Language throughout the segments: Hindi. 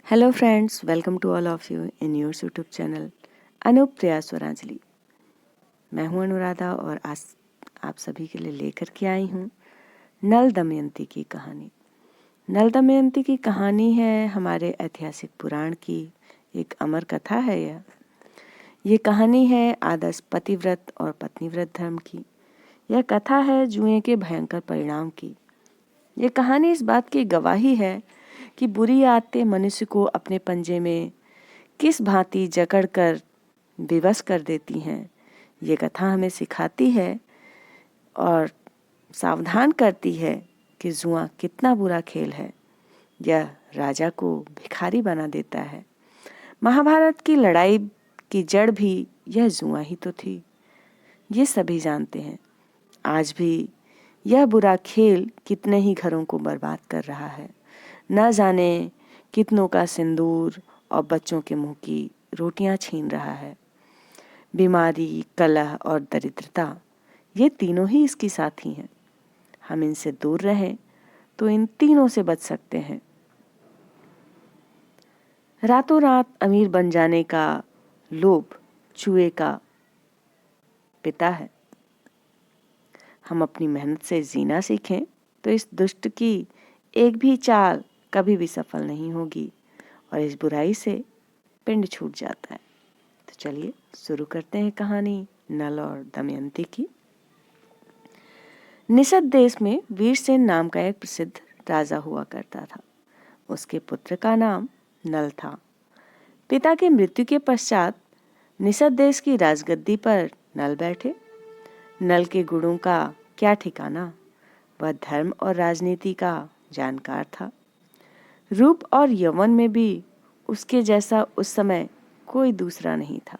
Hello friends, welcome to all of you in your YouTube channel Anoop Prayas Swaranjali. मैं हूं अनुराधा और आज आप सभी के लिए लेकर के आई हूं नल दमयंती की कहानी। नल दमयंती की कहानी है हमारे ऐतिहासिक पुराण की एक अमर कथा है। ये कहानी है आदर्श पतिव्रत और पत्नीव्रत धर्म की। यह कथा है जुए के भयंकर परिणाम की। ये कहानी इस बात की गवाही है कि बुरी आदतें मनुष्य को अपने पंजे में किस भांति जकड़कर विवश कर देती हैं। ये कथा हमें सिखाती है और सावधान करती है कि जुआ कितना बुरा खेल है। यह राजा को भिखारी बना देता है। महाभारत की लड़ाई की जड़ भी यह जुआ ही तो थी। ये सभी जानते हैं। आज भी यह बुरा खेल कितने ही घरों को बर्बाद कर रहा है। न जाने कितनों का सिंदूर और बच्चों के मुंह की रोटियां छीन रहा है। बीमारी, कलह और दरिद्रता, ये तीनों ही इसकी साथी हैं। हम इनसे दूर रहें तो इन तीनों से बच सकते हैं। रातों रात अमीर बन जाने का लोभ जुए का पिता है। हम अपनी मेहनत से जीना सीखें तो इस दुष्ट की एक भी चाल कभी भी सफल नहीं होगी और इस बुराई से पिंड छूट जाता है। तो चलिए शुरू करते हैं कहानी नल और दमयंती की। निषद देश में वीरसेन नाम का एक प्रसिद्ध राजा हुआ करता था। उसके पुत्र का नाम नल था। पिता की मृत्यु के पश्चात निषद देश की राजगद्दी पर नल बैठे। नल के गुणों का क्या ठिकाना। वह धर्म और राजनीति का जानकार था। रूप और यौवन में भी उसके जैसा उस समय कोई दूसरा नहीं था।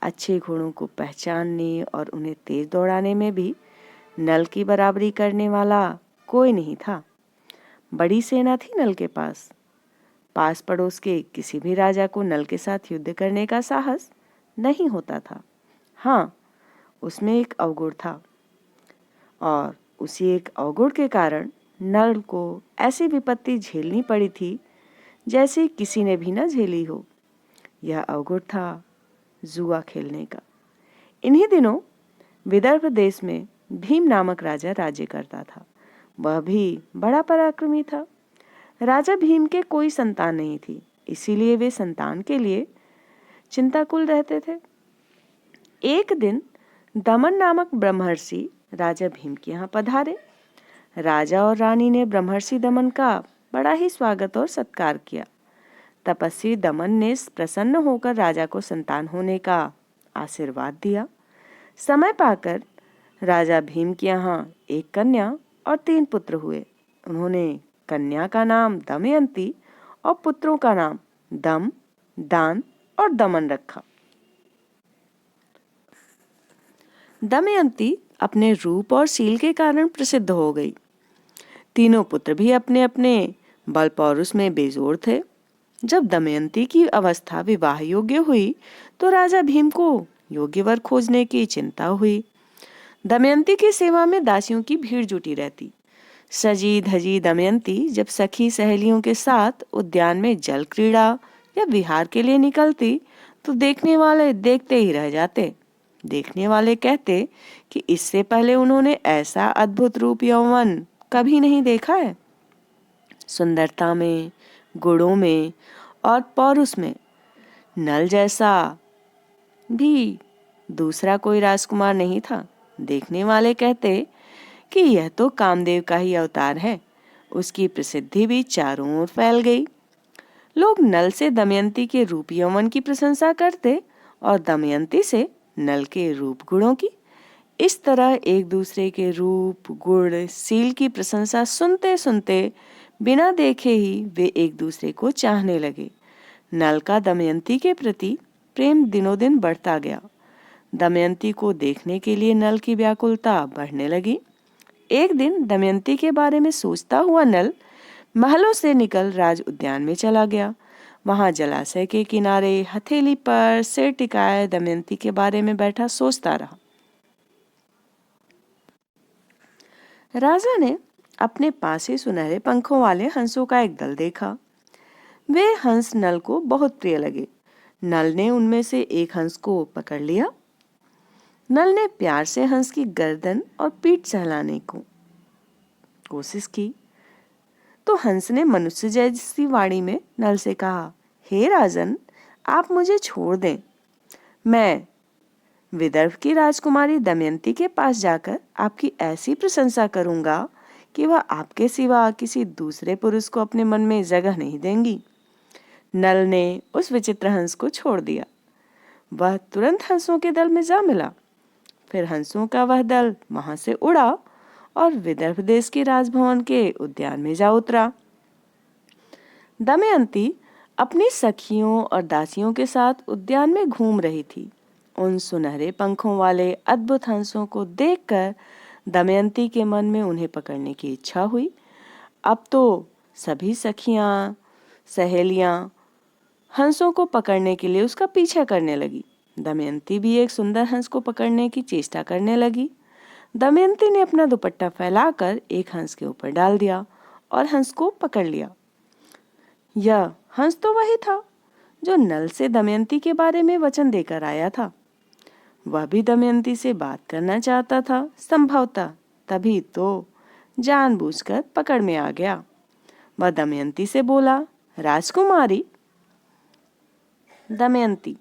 अच्छे घोड़ों को पहचानने और उन्हें तेज दौड़ाने में भी नल की बराबरी करने वाला कोई नहीं था। बड़ी सेना थी नल के पास। पास पड़ोस के किसी भी राजा को नल के साथ युद्ध करने का साहस नहीं होता था। हाँ, उसमें एक अवगुण था और उसी एक अवगुण के कारण नल को ऐसी विपत्ति झेलनी पड़ी थी जैसी किसी ने भी न झेली हो। यह अवगुण था जुआ खेलने का। इन्हीं दिनों विदर्भ देश में भीम नामक राजा राज्य करता था। वह भी बड़ा पराक्रमी था। राजा भीम के कोई संतान नहीं थी, इसीलिए वे संतान के लिए चिंताकुल रहते थे। एक दिन दमन नामक ब्रह्मर्षि राजा भीम के यहाँ पधारे। राजा और रानी ने ब्रह्मर्षि दमन का बड़ा ही स्वागत और सत्कार किया। तपस्वी दमन ने प्रसन्न होकर राजा को संतान होने का आशीर्वाद दिया। समय पाकर राजा भीम के यहाँ एक कन्या और 3 पुत्र हुए। उन्होंने कन्या का नाम दमयंती और पुत्रों का नाम दम, दान और दमन रखा। दमयंती अपने रूप और शील के कारण प्रसिद्ध हो गई। तीनों पुत्र भी अपने अपने बल पौरुष में बेजोड़ थे। जब दमयंती की अवस्था विवाह योग्य हुई तो राजा भीम को योग्य वर खोजने की चिंता हुई। दमयंती की सेवा में दासियों की भीड़ जुटी रहती। सजी धजी दमयंती जब सखी सहेलियों के साथ उद्यान में जल क्रीड़ा या विहार के लिए निकलती तो देखने वाले देखते ही रह जाते। देखने वाले कहते कि इससे पहले उन्होंने ऐसा अद्भुत रूप यौवन कभी नहीं देखा है। सुंदरता में, गुणों में और पौरुष में नल जैसा भी दूसरा कोई राजकुमार नहीं था। देखने वाले कहते कि यह तो कामदेव का ही अवतार है। उसकी प्रसिद्धि भी चारों ओर फैल गई। लोग नल से दमयंती के रूप यौवन की प्रशंसा करते और दमयंती से नल के रूप गुणों की। इस तरह एक दूसरे के रूप, गुण, शील की प्रशंसा सुनते सुनते बिना देखे ही वे एक दूसरे को चाहने लगे। नल का दमयंती के प्रति प्रेम दिनों दिन बढ़ता गया। दमयंती को देखने के लिए नल की व्याकुलता बढ़ने लगी। एक दिन दमयंती के बारे में सोचता हुआ नल महलों से निकल राज उद्यान में चला गया। वहां जलाशय के किनारे हथेली पर सिर टिकाए दमयंती के बारे में बैठा सोचता रहा। राजा ने अपने पास ही सुनहरे पंखों वाले हंसों का एक दल देखा। वे हंस नल को बहुत प्रिय लगे। नल ने उनमें से एक हंस को पकड़ लिया। नल ने प्यार से हंस की गर्दन और पीठ सहलाने को कोशिश की तो हंस ने मनुष्य जैसी वाणी में नल से कहा, हे राजन, आप मुझे छोड़ दें। मैं विदर्भ की राजकुमारी दमयंती के पास जाकर आपकी ऐसी प्रशंसा करूंगा कि वह आपके सिवा किसी दूसरे पुरुष को अपने मन में जगह नहीं देंगी। नल ने उस विचित्र हंस को छोड़ दिया। वह तुरंत हंसों के दल में जा मिला। फिर हंसों का वह दल वहां से उड़ा और विदर्भ देश के राजभवन के उद्यान में जा उतरा। दमयंती अपनी सखियों और दासियों के साथ उद्यान में घूम रही थी। उन सुनहरे पंखों वाले अद्भुत हंसों को देखकर दमयंती के मन में उन्हें पकड़ने की इच्छा हुई। अब तो सभी सखियां, सहेलियां हंसों को पकड़ने के लिए उसका पीछा करने लगी। दमयंती भी एक सुंदर हंस को पकड़ने की चेष्टा करने लगी। दमयंती ने अपना दुपट्टा फैलाकर एक हंस के ऊपर डाल दिया और हंस को पकड़ लिया। यह हंस तो वही था जो नल से दमयंती के बारे में वचन देकर आया था। वह भी दमयंती से बात करना चाहता था। संभवतः तभी तो जानबूझकर पकड़ में आ गया। वह दमयंती से बोला, राजकुमारी। दमयंती,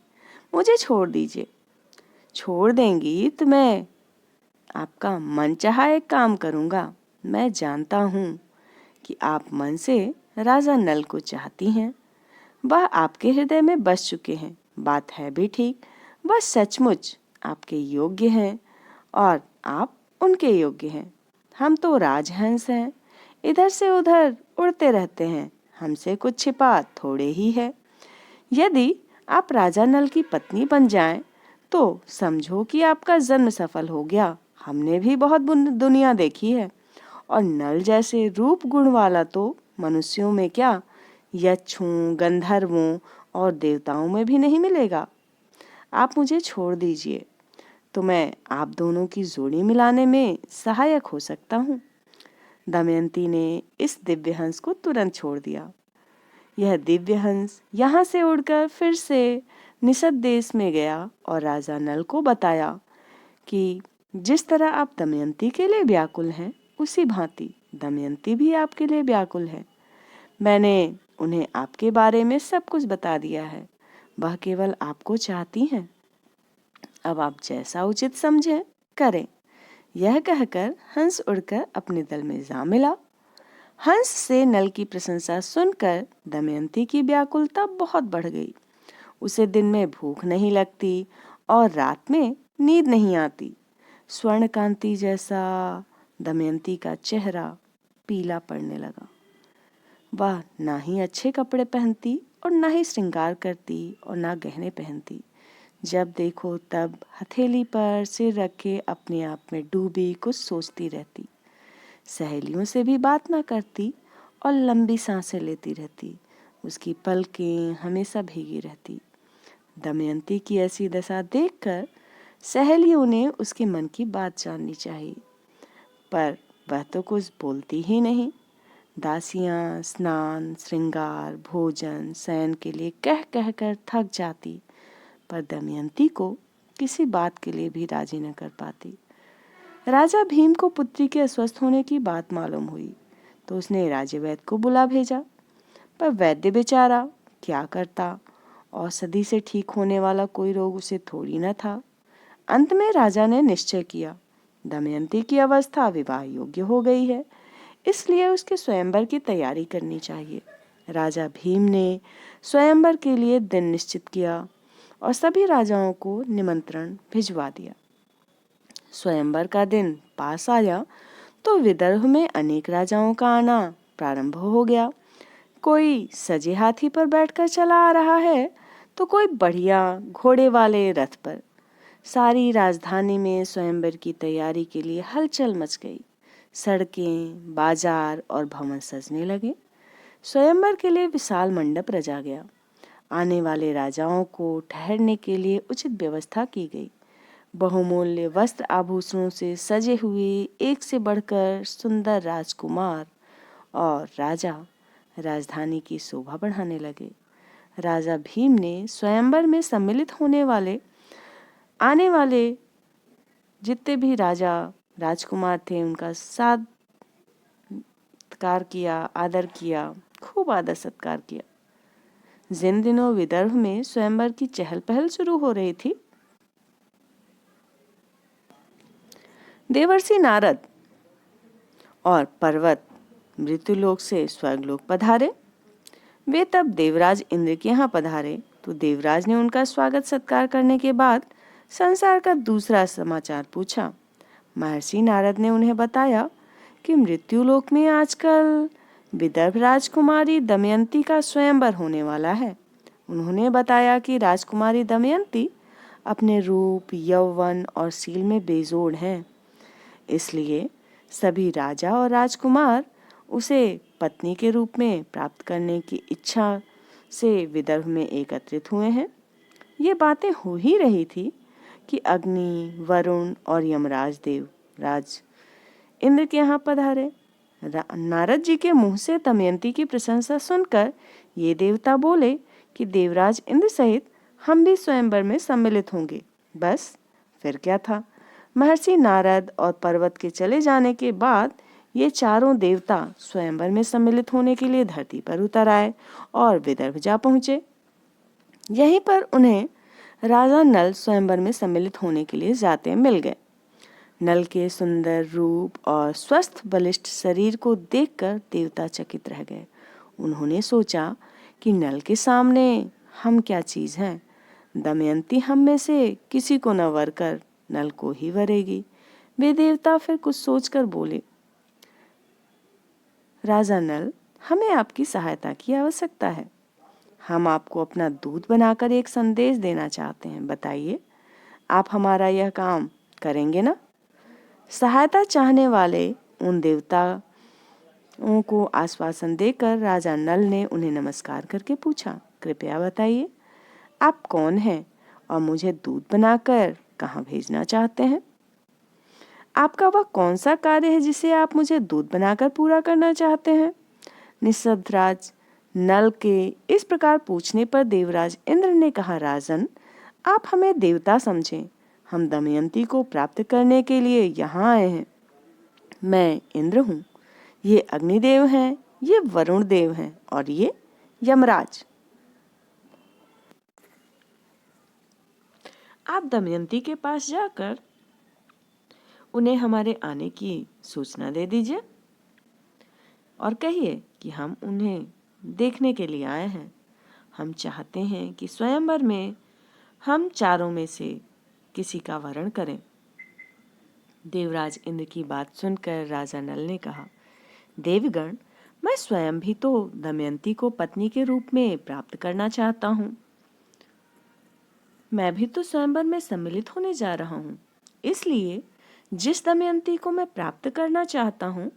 मुझे छोड़ दीजिए। छोड़ देंगी तो मैं आपका मनचाहा एक काम करूंगा। मैं जानता हूँ कि आप मन से राजा नल को चाहती हैं। वह आपके हृदय में बस चुके हैं। बात है भी ठीक। वह सचमुच आपके योग्य हैं और आप उनके योग्य हैं। हम तो राजहंस हैं, इधर से उधर उड़ते रहते हैं। हमसे कुछ छिपा थोड़े ही है। यदि आप राजा नल की पत्नी बन जाएं, तो समझो कि आपका जन्म सफल हो गया। हमने भी बहुत दुनिया देखी है और नल जैसे रूप गुण वाला तो मनुष्यों में क्या, यक्षों, गंधर्वों और देवताओं में भी नहीं मिलेगा। आप मुझे छोड़ दीजिए तो मैं आप दोनों की जोड़ी मिलाने में सहायक हो सकता हूँ। दमयंती ने इस दिव्य हंस को तुरंत छोड़ दिया। यह दिव्य हंस यहाँ से उड़कर फिर से निषद देश में गया और राजा नल को बताया कि जिस तरह आप दमयंती के लिए व्याकुल हैं, उसी भांति दमयंती भी आपके लिए व्याकुल है। मैंने उन्हें आपके बारे में सब कुछ बता दिया है। वह केवल आपको चाहती हैं। अब आप जैसा उचित समझें करें। यह कहकर हंस उड़कर अपने दल में जा मिला। हंस से नल की प्रशंसा सुनकर दमयंती की व्याकुलता बहुत बढ़ गई। उसे दिन में भूख नहीं लगती और रात में नींद नहीं आती। स्वर्ण कांति जैसा दमयंती का चेहरा पीला पड़ने लगा। वह ना ही अच्छे कपड़े पहनती और ना ही श्रृंगार करती और ना गहने पहनती। जब देखो तब हथेली पर सिर रखे अपने आप में डूबी कुछ सोचती रहती। सहेलियों से भी बात ना करती और लंबी सांसें लेती रहती। उसकी पलकें हमेशा भीगी रहती। दमयंती की ऐसी दशा देखकर सहेलियों ने उसके मन की बात जाननी चाहिए, पर वह तो कुछ बोलती ही नहीं। दासियां स्नान, श्रृंगार, भोजन, शयन के लिए कह कह कर थक जाती, पर दमयंती को किसी बात के लिए भी राजी न कर पाती। राजा भीम को पुत्री के अस्वस्थ होने की बात मालूम हुई तो उसने राजे वैद्य को बुला भेजा, पर वैद्य बेचारा क्या करता। औषधि से ठीक होने वाला कोई रोग उसे थोड़ी न था। अंत में राजा ने निश्चय किया, दमयंती की अवस्था विवाह योग्य हो गई है, इसलिए उसके स्वयंवर की तैयारी करनी चाहिए। राजा भीम ने स्वयंवर के लिए दिन निश्चित किया और सभी राजाओं को निमंत्रण भिजवा दिया। स्वयंवर का दिन पास आया तो विदर्भ में अनेक राजाओं का आना प्रारंभ हो गया। कोई सजे हाथी पर बैठकर चला आ रहा है तो कोई बढ़िया घोड़े वाले रथ पर। सारी राजधानी में स्वयंवर की तैयारी के लिए हलचल मच गई। सड़कें, बाजार और भवन सजने लगे। स्वयंवर के लिए विशाल मंडप रचा गया। आने वाले राजाओं को ठहरने के लिए उचित व्यवस्था की गई। बहुमूल्य वस्त्र आभूषणों से सजे हुए एक से बढ़कर सुंदर राजकुमार और राजा राजधानी की शोभा बढ़ाने लगे। राजा भीम ने स्वयंवर में सम्मिलित आने वाले जितने भी राजा राजकुमार थे उनका सत्कार किया, आदर किया, खूब आदर सत्कार किया। जिन दिनों विदर्भ में स्वयंवर की चहल पहल शुरू हो रही थी, देवर्षि नारद और पर्वत मृत्युलोक से स्वर्गलोक पधारे। वे तब देवराज इंद्र के यहाँ पधारे तो देवराज ने उनका स्वागत सत्कार करने के बाद संसार का दूसरा समाचार पूछा। महर्षि नारद ने उन्हें बताया कि मृत्युलोक में आजकल विदर्भ राजकुमारी दमयंती का स्वयंवर होने वाला है। उन्होंने बताया कि राजकुमारी दमयंती अपने रूप, यौवन और शील में बेजोड़ हैं, इसलिए सभी राजा और राजकुमार उसे पत्नी के रूप में प्राप्त करने की इच्छा से विदर्भ में एकत्रित हुए हैं। ये बातें हो ही रही थी कि अग्नि, वरुण और यमराज देव राज इंद्र के यहाँ पधारे। नारद जी के मुंह से दमयंती की प्रशंसा सुनकर ये देवता बोले कि देवराज इंद्र सहित हम भी स्वयंवर में सम्मिलित होंगे। बस फिर क्या था, महर्षि नारद और पर्वत के चले जाने के बाद ये चारों देवता स्वयंवर में सम्मिलित होने के लिए धरती पर उतर आए और विदर्भ जा पहुंचे। यहीं पर उन्हें राजा नल स्वयंवर में सम्मिलित होने के लिए जाते मिल गए। नल के सुंदर रूप और स्वस्थ बलिष्ठ शरीर को देखकर देवता चकित रह गए। उन्होंने सोचा कि नल के सामने हम क्या चीज हैं। दमयंती हम में से किसी को न वर कर नल को ही वरेगी। वे देवता फिर कुछ सोचकर बोले, राजा नल, हमें आपकी सहायता की आवश्यकता है। हम आपको अपना दूत बनाकर एक संदेश देना चाहते हैं। बताइए, आप हमारा यह काम करेंगे ना? सहायता चाहने वाले उन देवताओं को आश्वासन देकर राजा नल ने उन्हें नमस्कार करके पूछा, कृपया बताइए, आप कौन हैं और मुझे दूत बनाकर कहाँ भेजना चाहते हैं? आपका वह कौन सा कार्य है जिसे आप मुझे दूत बनाकर पूरा करना चाहते हैं? निषदराज नल के इस प्रकार पूछने पर देवराज इंद्र ने कहा, राजन, आप हमें देवता समझें। हम दमयंती को प्राप्त करने के लिए यहाँ आए हैं। मैं इंद्र हूँ, ये अग्निदेव हैं, ये वरुण देव हैं और ये यमराज। आप दमयंती के पास जाकर उन्हें हमारे आने की सूचना दे दीजिए और कहिए कि हम उन्हें देखने के लिए आए हैं। हम चाहते हैं कि स्वयंवर में हम चारों में से किसी का वरण करें। देवराज इंद्र की बात सुनकर राजा नल ने कहा, देवगण, मैं स्वयं भी तो दमयंती को पत्नी के रूप में प्राप्त करना चाहता हूँ। मैं भी तो स्वयंवर में सम्मिलित होने जा रहा हूँ। इसलिए जिस दमयंती को मैं प्राप्त करना चाहता हूँ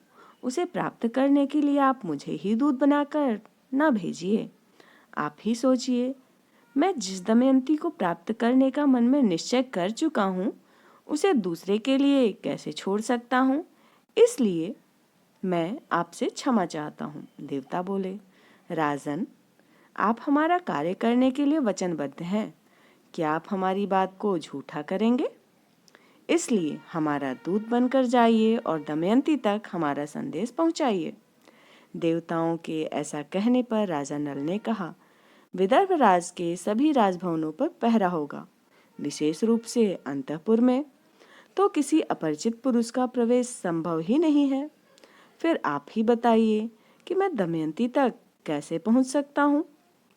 उसे प्राप्त करने के लिए आप मुझे ही दूत बनाकर ना भेजिए। आप ही सोचिए, मैं जिस दमयंती को प्राप्त करने का मन में निश्चय कर चुका हूँ उसे दूसरे के लिए कैसे छोड़ सकता हूँ। इसलिए मैं आपसे क्षमा चाहता हूँ। देवता बोले, राजन, आप हमारा कार्य करने के लिए वचनबद्ध हैं। क्या आप हमारी बात को झूठा करेंगे? इसलिए हमारा दूत बनकर जाइए और दमयंती तक हमारा संदेश पहुंचाइए। देवताओं के ऐसा कहने पर राजा नल ने कहा, विदर्भ राज के सभी राजभवनों पर पहरा होगा, विशेष रूप से अंतःपुर में तो किसी अपरिचित पुरुष का प्रवेश संभव ही नहीं है। फिर आप ही बताइए कि मैं दमयंती तक कैसे पहुंच सकता हूँ।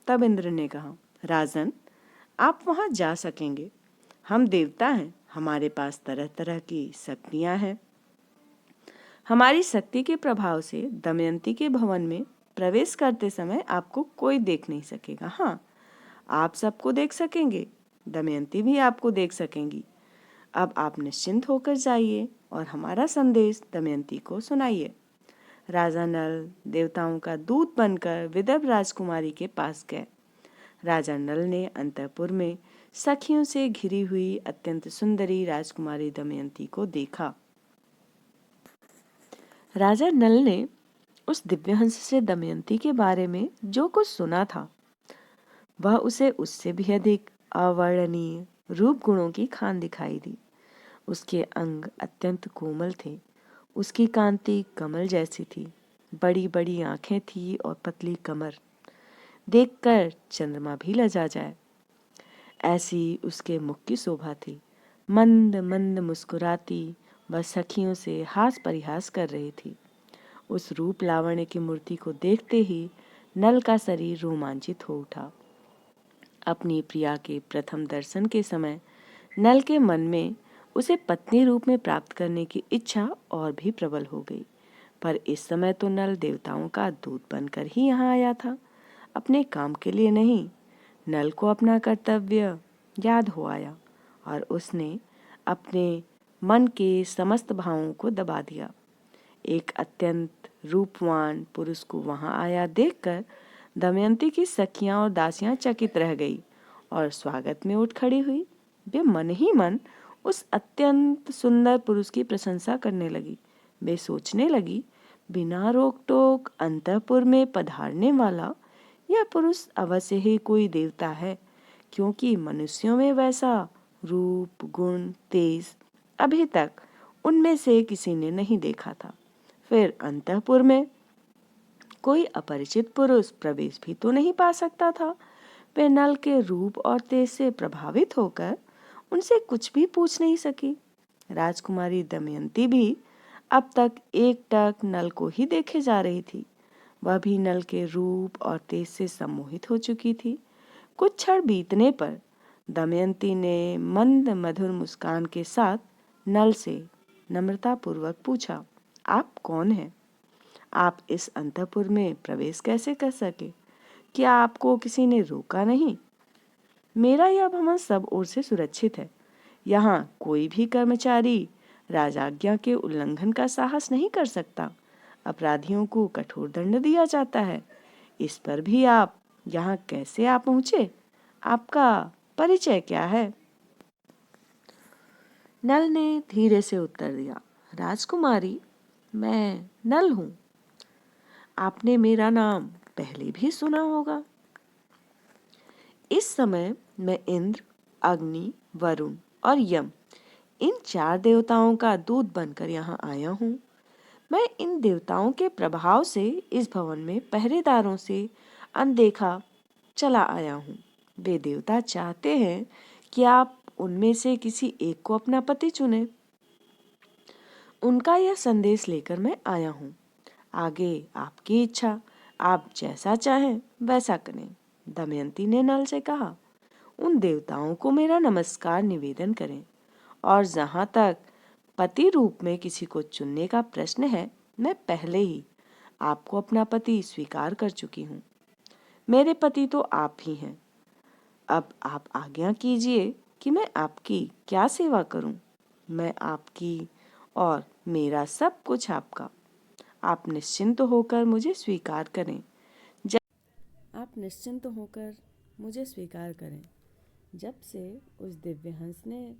तब इंद्र ने कहा, राजन, आप वहां जा सकेंगे। हम देवता हैं, हमारे पास तरह तरह की शक्तियां हैं। हमारी शक्ति के प्रभाव से दमयंती के भवन में प्रवेश करते समय आपको कोई देख नहीं सकेगा। हाँ, आप सबको देख सकेंगे, दमयंती भी आपको देख सकेंगी। अब आप निश्चिंत होकर जाइए और हमारा संदेश दमयंती को सुनाइए। राजा नल देवताओं का दूत बनकर विदर्भ राजकुमारी के पास गए। राजा नल ने अंतःपुर में सखियों से घिरी हुई अत्यंत सुंदरी राजकुमारी दमयंती को देखा। राजा नल ने उस दिव्यहंस से दमयंती के बारे में जो कुछ सुना था वह उसे उससे भी अधिक अवर्णनीय रूप गुणों की खान दिखाई दी। उसके अंग अत्यंत कोमल थे, उसकी कांति कमल जैसी थी, बड़ी बड़ी आंखें थी और पतली कमर, देखकर चंद्रमा भी लजा जाए ऐसी उसके मुख की शोभा थी। मंद मंद मुस्कुराती वह सखियों से हास परिहास कर रही थी। उस रूप लावण्य की मूर्ति को देखते ही नल का शरीर रोमांचित हो उठा। अपनी प्रिया के प्रथम दर्शन के समय नल के मन में उसे पत्नी रूप में प्राप्त करने की इच्छा और भी प्रबल हो गई। पर इस समय तो नल देवताओं का दूत बनकर ही यहाँ आया था, अपने काम के लिए नहीं। नल को अपना कर्तव्य याद हो आया और उसने अपने मन के समस्त भावों को दबा दिया। एक अत्यंत रूपवान पुरुष को वहां आया देखकर दमयंती की सखियां और दासियां चकित रह गई और स्वागत में उठ खड़ी हुई। वे मन ही मन उस अत्यंत सुंदर पुरुष की प्रशंसा करने लगी। वे सोचने लगी, बिना रोक टोक अंतःपुर में पधारने वाला यह पुरुष अवश्य ही कोई देवता है, क्योंकि मनुष्यों में वैसा रूप गुण तेज अभी तक उनमें से किसी ने नहीं देखा था। फिर अंतःपुर में कोई अपरिचित पुरुष प्रवेश भी तो नहीं पा सकता था। वे नल के रूप और तेज से प्रभावित होकर उनसे कुछ भी पूछ नहीं सकी। राजकुमारी दमयंती भी अब तक एकटक नल को ही देखे जा रही थी। वह भी नल के रूप और तेज से सम्मोहित हो चुकी थी। कुछ क्षण बीतने पर दमयंती ने मंद मधुर मुस्कान के साथ नल से नम्रता पूर्वक पूछा, आप कौन हैं? आप इस अंतःपुर में प्रवेश कैसे कर सके? क्या आपको किसी ने रोका नहीं? मेरा यह भवन सब ओर से सुरक्षित है। यहाँ कोई भी कर्मचारी राजाज्ञा के उल्लंघन का साहस नहीं कर सकता। अपराधियों को कठोर दंड दिया जाता है। इस पर भी आप यहाँ कैसे आ पहुँचे? आपका परिचय क्या है? नल ने धीरे से उत्तर दिया, राजकुमारी, मैं नल हूँ। आपने मेरा नाम पहले भी सुना होगा। इस समय मैं इंद्र, अग्नि, वरुण और यम इन 4 देवताओं का दूत बनकर यहाँ आया हूँ। मैं इन देवताओं के प्रभाव से इस भवन में पहरेदारों से अनदेखा चला आया हूँ। वे देवता चाहते हैं कि आप उनमें से किसी एक को अपना पति चुने। उनका यह संदेश लेकर मैं आया हूँ। आगे आपकी इच्छा, आप जैसा चाहें वैसा करें। दमयंती ने नल से कहा, उन देवताओं को मेरा नमस्कार निवेदन करें और जहाँ तक पति रूप में किसी को चुनने का प्रश्न है, मैं पहले ही आपको अपना पति स्वीकार कर चुकी हूँ। मेरे पति तो आप ही हैं। अब आप आज्ञा कीजिए कि मैं आपकी क्या सेवा करूं। मैं आपकी और मेरा सब कुछ आपका। आप निश्चिंत होकर मुझे स्वीकार करें। आप निश्चिंत होकर मुझे स्वीकार करें। जब से उस दिव्य हंस ने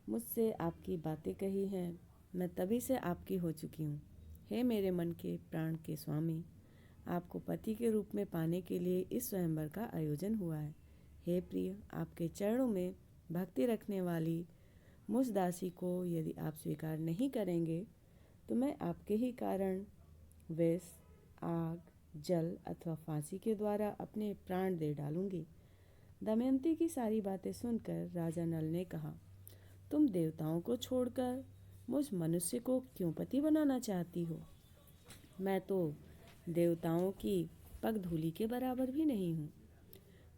मुझसे आपकी बातें कही हैं, मैं तभी से आपकी हो चुकी हूँ। हे मेरे मन के प्राण के स्वामी, आपको पति के रूप में पाने के लिए इस स्वयंवर का आयोजन हुआ है। हे प्रिय, आपके चरणों में भक्ति रखने वाली मुझ दासी को यदि आप स्वीकार नहीं करेंगे तो मैं आपके ही कारण विष, आग, जल अथवा फांसी के द्वारा अपने प्राण दे डालूंगी। दमयंती की सारी बातें सुनकर राजा नल ने कहा, तुम देवताओं को छोड़कर मुझ मनुष्य को क्यों पति बनाना चाहती हो? मैं तो देवताओं की पगधूलि के बराबर भी नहीं हूँ।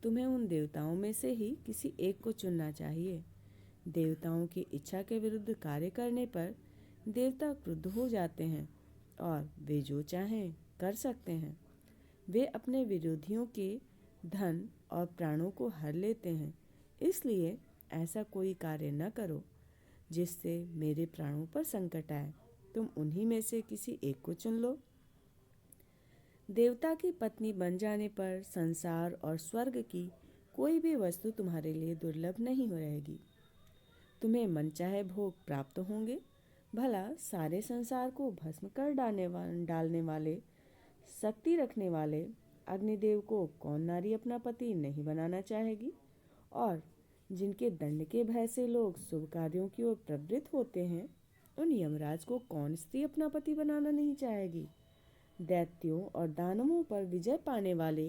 तुम्हें उन देवताओं में से ही किसी एक को चुनना चाहिए। देवताओं की इच्छा के विरुद्ध कार्य करने पर देवता क्रुद्ध हो जाते हैं और वे जो चाहें कर सकते हैं। वे अपने विरोधियों के धन और प्राणों को हर लेते हैं। इसलिए ऐसा कोई कार्य न करो जिससे मेरे प्राणों पर संकट आए। तुम उन्हीं में से किसी एक को चुन लो। देवता की पत्नी बन जाने पर संसार और स्वर्ग की कोई भी वस्तु तुम्हारे लिए दुर्लभ नहीं हो रहेगी। तुम्हें मनचाहे भोग प्राप्त होंगे, भला सारे संसार को भस्म कर डालने वाले, शक्ति रखने वाले अग्निदेव को कौन नारी अपना पति नहीं बनाना चाहेगी? और जिनके दंड के भय से लोग शुभ कार्यों की ओर प्रवृत्त होते हैं, उन यमराज को कौन स्त्री अपना पति बनाना नहीं चाहेगी? दैत्यों और दानवों पर विजय पाने वाले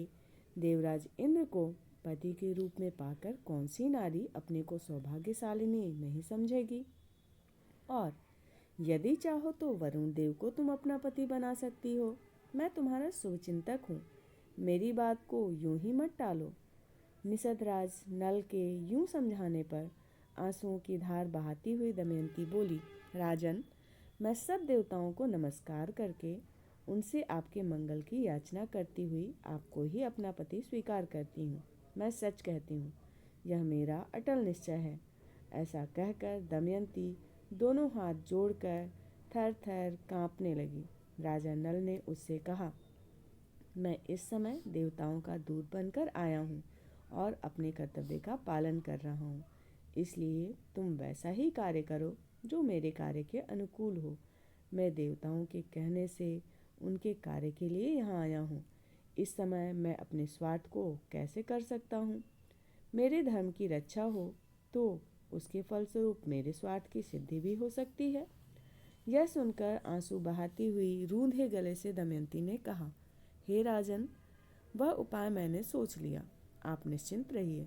देवराज इंद्र को पति के रूप में पाकर कौन सी नारी अपने को सौभाग्यशालिनी नहीं समझेगी? और यदि चाहो तो वरुण देव को तुम अपना पति बना सकती हो। मैं तुम्हारा शुभचिंतक हूँ, मेरी बात को यूं ही मत टालो। निषदराज नल के यूं समझाने पर आंसुओं की धार बहाती हुई दमयंती बोली, राजन, मैं सब देवताओं को नमस्कार करके उनसे आपके मंगल की याचना करती हुई आपको ही अपना पति स्वीकार करती हूँ। मैं सच कहती हूँ, यह मेरा अटल निश्चय है। ऐसा कहकर दमयंती दोनों हाथ जोड़कर थर थर कांपने लगी। राजा नल ने उससे कहा, मैं इस समय देवताओं का दूत बनकर आया हूँ और अपने कर्तव्य का पालन कर रहा हूँ, इसलिए तुम वैसा ही कार्य करो जो मेरे कार्य के अनुकूल हो। मैं देवताओं के कहने से उनके कार्य के लिए यहाँ आया हूँ। इस समय मैं अपने स्वार्थ को कैसे कर सकता हूँ? मेरे धर्म की रक्षा हो तो उसके फलस्वरूप मेरे स्वार्थ की सिद्धि भी हो सकती है। यह सुनकर आंसू बहाती हुई रूंधे गले से दमयंती ने कहा, हे राजन, वह उपाय मैंने सोच लिया, आप निश्चिंत रहिए।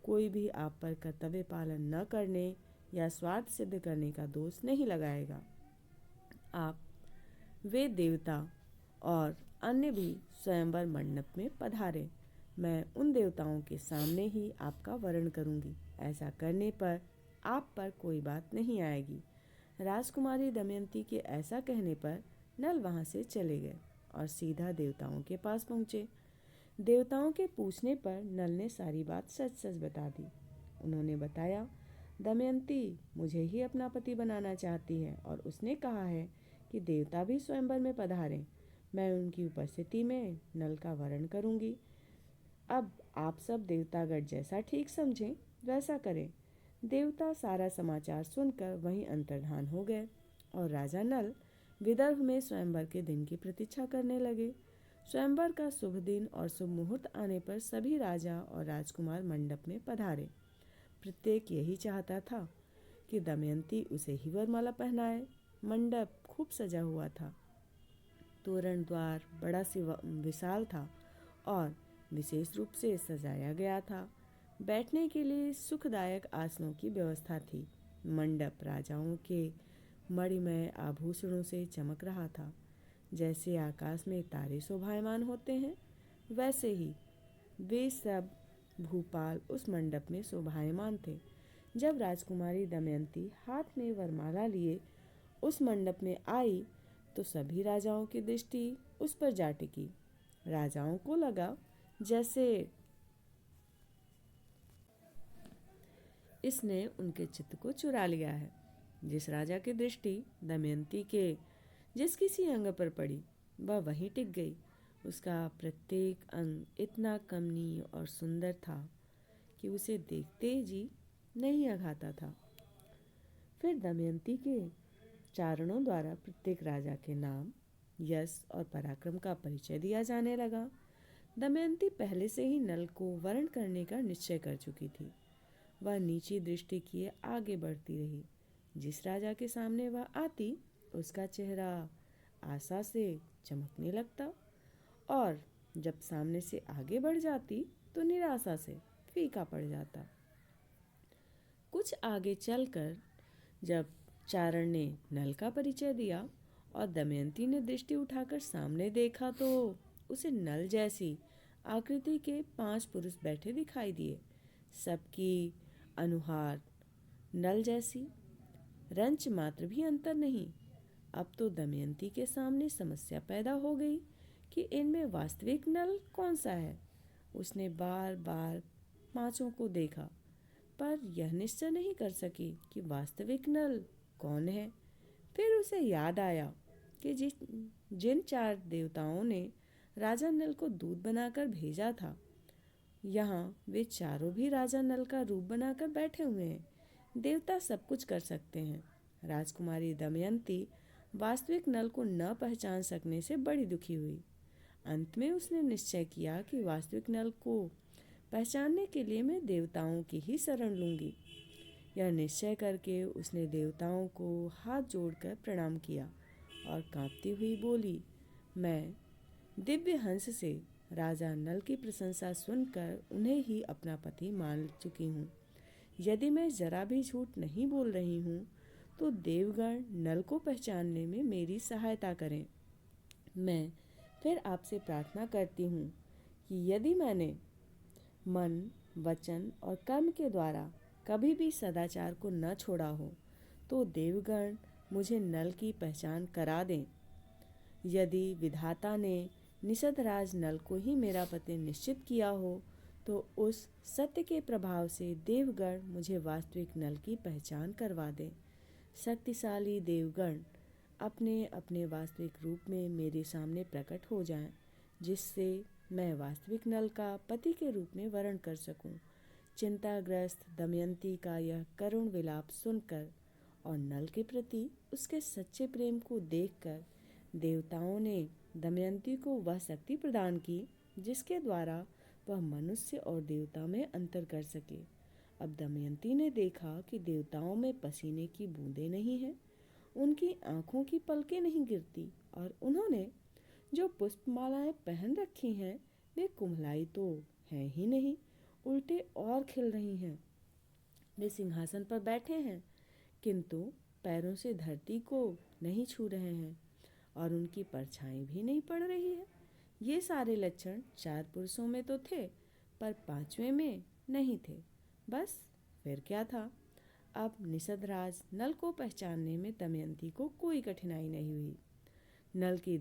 कोई भी आप पर कर्तव्य पालन न करने या स्वार्थ सिद्ध करने का दोष नहीं लगाएगा। आप वे देवता और अन्य भी स्वयंवर मंडप में पधारे। मैं उन देवताओं के सामने ही आपका वरण करूंगी। ऐसा करने पर आप पर कोई बात नहीं आएगी। राजकुमारी दमयंती के ऐसा कहने पर नल वहां से चले गए और सीधा देवताओं के पास पहुंचे। देवताओं के पूछने पर नल ने सारी बात सच सच बता दी। उन्होंने बताया, दमयंती मुझे ही अपना पति बनाना चाहती है और उसने कहा है कि देवता भी स्वयंवर में पधारें। मैं उनकी उपस्थिति में नल का वरण करूंगी। अब आप सब देवतागण जैसा ठीक समझें वैसा करें। देवता सारा समाचार सुनकर वहीं अंतर्धान हो गए और राजा नल विदर्भ में स्वयंवर के दिन की प्रतीक्षा करने लगे। स्वयंवर का शुभ दिन और शुभ मुहूर्त आने पर सभी राजा और राजकुमार मंडप में पधारे। प्रत्येक यही चाहता था कि दमयंती उसे ही वरमाला पहनाए। मंडप खूब सजा हुआ था। तोरण द्वार बड़ा सी विशाल था और विशेष रूप से सजाया गया था। बैठने के लिए सुखदायक आसनों की व्यवस्था थी। मंडप राजाओं के मणिमय आभूषणों से चमक रहा था। जैसे आकाश में तारे शोभायमान होते हैं, वैसे ही वे सब भूपाल उस मंडप में शोभायमान थे। जब राजकुमारी दमयंती हाथ में वरमाला लिए उस मंडप में आई तो सभी राजाओं की दृष्टि उस पर जा टिकी। राजाओं को लगा जैसे इसने उनके चित्त को चुरा लिया है। जिस राजा की दृष्टि दमयंती के जिस किसी अंग पर पड़ी, वह वहीं टिक गई। उसका प्रत्येक अंग इतना कमनीय और सुंदर था कि उसे देखते जी नहीं अघाता था। फिर दमयंती के चारणों द्वारा प्रत्येक राजा के नाम, यश और पराक्रम का परिचय दिया जाने लगा। दमयंती पहले से ही नल को वरण करने का निश्चय कर चुकी थी। वह नीची दृष्टि किए आगे बढ़ती रही। जिस राजा के सामने वह आती, उसका चेहरा आशा से चमकने लगता और जब सामने से आगे बढ़ जाती तो निराशा से फीका पड़ जाता। कुछ आगे चलकर जब चारण ने नल का परिचय दिया और दमयंती ने दृष्टि उठाकर सामने देखा तो उसे नल जैसी आकृति के 5 पुरुष बैठे दिखाई दिए। सबकी अनुहार नल जैसी, रंच मात्र भी अंतर नहीं। अब तो दमयंती के सामने समस्या पैदा हो गई कि इनमें वास्तविक नल कौन सा है। उसने बार बार 5 को देखा पर यह निश्चय नहीं कर सकी कि वास्तविक नल कौन है। फिर उसे याद आया कि जिन 4 देवताओं ने राजा नल को दूत बनाकर भेजा था, यहाँ वे चारों भी राजा नल का रूप बनाकर बैठे हुए हैं। देवता सब कुछ कर सकते हैं, राजकुमारी दमयंती वास्तविक नल को न पहचान सकने से बड़ी दुखी हुई। अंत में उसने निश्चय किया कि वास्तविक नल को पहचानने के लिए मैं देवताओं की ही शरण लूंगी। यह निश्चय करके उसने देवताओं को हाथ जोड़कर प्रणाम किया और कांपती हुई बोली, मैं दिव्य हंस से राजा नल की प्रशंसा सुनकर उन्हें ही अपना पति मान चुकी हूँ। यदि मैं जरा भी झूठ नहीं बोल रही हूँ तो देवगण नल को पहचानने में मेरी सहायता करें। मैं फिर आपसे प्रार्थना करती हूँ कि यदि मैंने मन, वचन और कर्म के द्वारा कभी भी सदाचार को न छोड़ा हो तो देवगण मुझे नल की पहचान करा दें। यदि विधाता ने निषदराज नल को ही मेरा पति निश्चित किया हो तो उस सत्य के प्रभाव से देवगण मुझे वास्तविक नल की पहचान करवा दें। शक्तिशाली देवगण अपने अपने वास्तविक रूप में मेरे सामने प्रकट हो जाएं, जिससे मैं वास्तविक नल का पति के रूप में वर्ण कर सकूं। चिंताग्रस्त दमयंती का यह करुण विलाप सुनकर और नल के प्रति उसके सच्चे प्रेम को देखकर देवताओं ने दमयंती को वह शक्ति प्रदान की जिसके द्वारा वह मनुष्य और देवता में अंतर कर सके। अब दमयंती ने देखा कि देवताओं में पसीने की बूंदें नहीं हैं, उनकी आंखों की पलकें नहीं गिरती और उन्होंने जो पुष्पमालाएं पहन रखी हैं वे कुम्हलाई तो हैं ही नहीं, उल्टे और खिल रही हैं। वे सिंहासन पर बैठे हैं किंतु पैरों से धरती को नहीं छू रहे हैं और उनकी परछाई भी नहीं पड़ रही है। ये सारे लक्षण 4 पुरुषों में तो थे पर 5वें में नहीं थे। बस फिर क्या था। अब निषदराज नल को पहचानने में दमयंती को कोई कठिनाई नहीं हुई। नल की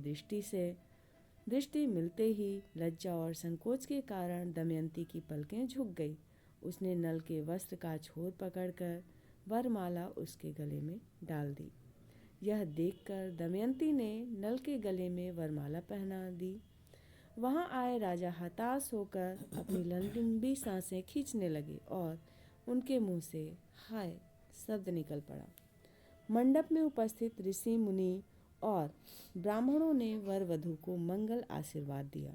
दृष्टि मिलते ही लज्जा और संकोच के कारण दमयंती की पलकें झुक गई। उसने नल के वस्त्र का छोर पकड़कर वरमाला उसके गले में डाल दी। यह देखकर दमयंती ने नल के गले में वरमाला पहना दी। वहां आए राजा हताश होकर अपनी लंबी सांसें खींचने लगे और उनके मुंह से हाय शब्द निकल पड़ा। मंडप में उपस्थित ऋषि मुनि और ब्राह्मणों ने वर वधू को मंगल आशीर्वाद दिया।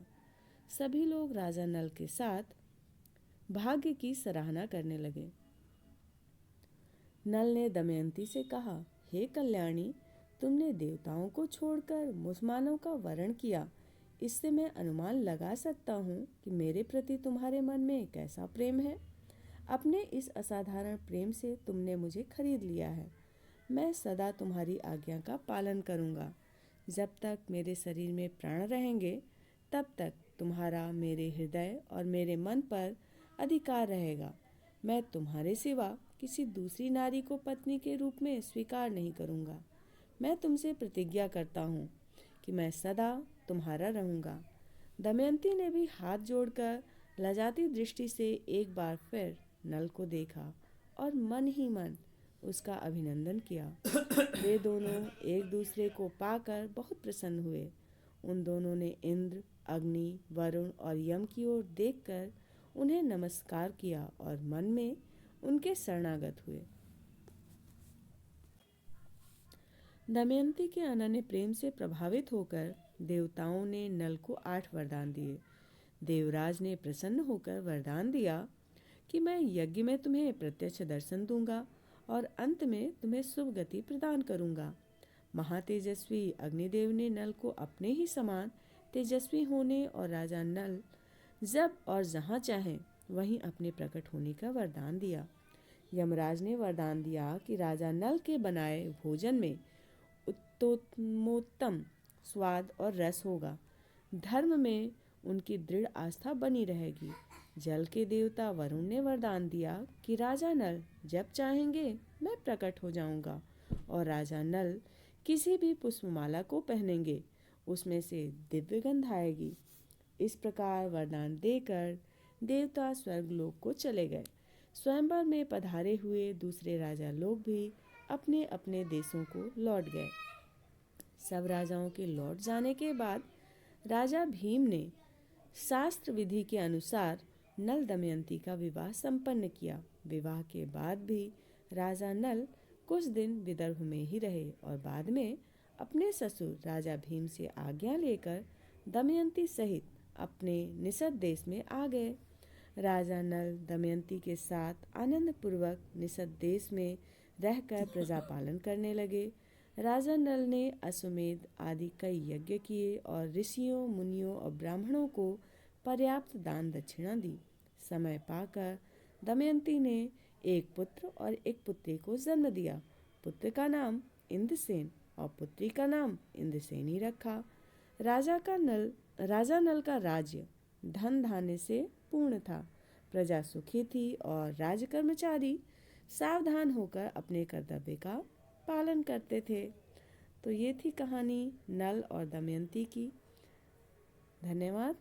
सभी लोग राजा नल के साथ भाग्य की सराहना करने लगे। नल ने दमयंती से कहा, हे कल्याणी, तुमने देवताओं को छोड़कर मुसलमानों का वरण किया। इससे मैं अनुमान लगा सकता हूँ कि मेरे प्रति तुम्हारे मन में कैसा प्रेम है। अपने इस असाधारण प्रेम से तुमने मुझे खरीद लिया है। मैं सदा तुम्हारी आज्ञा का पालन करूँगा। जब तक मेरे शरीर में प्राण रहेंगे तब तक तुम्हारा मेरे हृदय और मेरे मन पर अधिकार रहेगा। मैं तुम्हारे सिवा किसी दूसरी नारी को पत्नी के रूप में स्वीकार नहीं करूँगा। मैं तुमसे प्रतिज्ञा करता हूँ कि मैं सदा तुम्हारा रहूँगा। दमयंती ने भी हाथ जोड़कर लजाती दृष्टि से एक बार फिर नल को देखा और मन ही मन उसका अभिनंदन किया। वे दोनों एक दूसरे को पाकर बहुत प्रसन्न हुए। उन दोनों ने इंद्र, अग्नि, वरुण और यम की ओर देखकर उन्हें नमस्कार किया और मन में उनके शरणागत हुए। दमयंती के अनन्य प्रेम से प्रभावित होकर देवताओं ने नल को 8 वरदान दिए। देवराज ने प्रसन्न होकर वरदान दिया कि मैं यज्ञ में तुम्हें प्रत्यक्ष दर्शन दूंगा और अंत में तुम्हें शुभ गति प्रदान करूंगा। महातेजस्वी अग्निदेव ने नल को अपने ही समान तेजस्वी होने और राजा नल जब और जहाँ चाहें वहीं अपने प्रकट होने का वरदान दिया। यमराज ने वरदान दिया कि राजा नल के बनाए भोजन में उत्तमोत्तम स्वाद और रस होगा। धर्म में उनकी दृढ़ आस्था बनी रहेगी। जल के देवता वरुण ने वरदान दिया कि राजा नल जब चाहेंगे मैं प्रकट हो जाऊंगा और राजा नल किसी भी पुष्पमाला को पहनेंगे उसमें से दिव्य गंध आएगी। इस प्रकार वरदान देकर देवता स्वर्गलोक को चले गए। स्वयंवर में पधारे हुए दूसरे राजा लोग भी अपने अपने देशों को लौट गए। सब राजाओं के लौट जाने के बाद राजा भीम ने शास्त्र विधि के अनुसार नल दमयंती का विवाह संपन्न किया। विवाह के बाद भी राजा नल कुछ दिन विदर्भ में ही रहे और बाद में अपने ससुर राजा भीम से आज्ञा लेकर दमयंती सहित अपने निषद देश में आ गए। राजा नल दमयंती के साथ आनंद पूर्वक निषद देश में रहकर प्रजा पालन करने लगे। राजा नल ने अश्वमेध आदि कई यज्ञ किए और ऋषियों मुनियों और ब्राह्मणों को पर्याप्त दान दक्षिणा दी। समय पाकर दमयंती ने एक पुत्र और एक पुत्री को जन्म दिया। पुत्र का नाम इंद्रसेन और पुत्री का नाम इंद्रसेनी रखा। राजा नल का राज्य धन धान्य से पूर्ण था। प्रजा सुखी थी और राज कर्मचारी सावधान होकर अपने कर्तव्य का पालन करते थे। तो ये थी कहानी नल और दमयंती की। धन्यवाद।